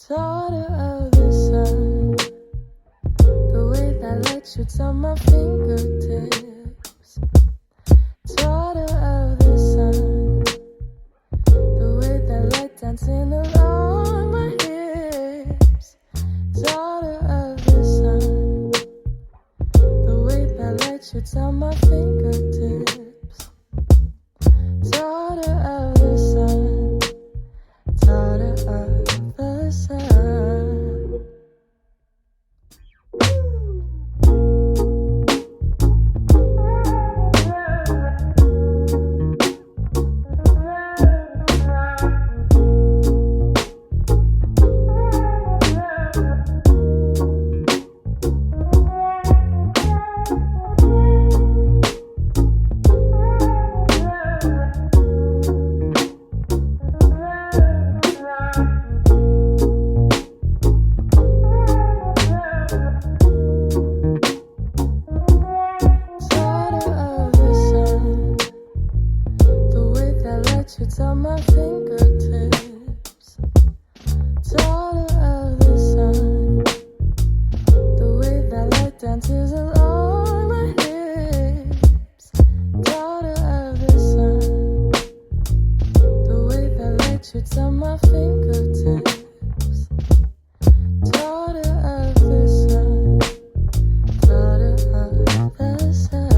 Daughter of the sun, the way that light shoots on my fingertips. Daughter of the sun, the way that light dancing along my hips. Daughter of the sun, the way that light shoots on my fingertips. Daughter of the sun, daughter of the sun. Shoots on my fingertips. Daughter of the sun, the way that light dances along my hips. Daughter of the sun, the way that light shoots on my fingertips. Daughter of the sun, daughter of the sun.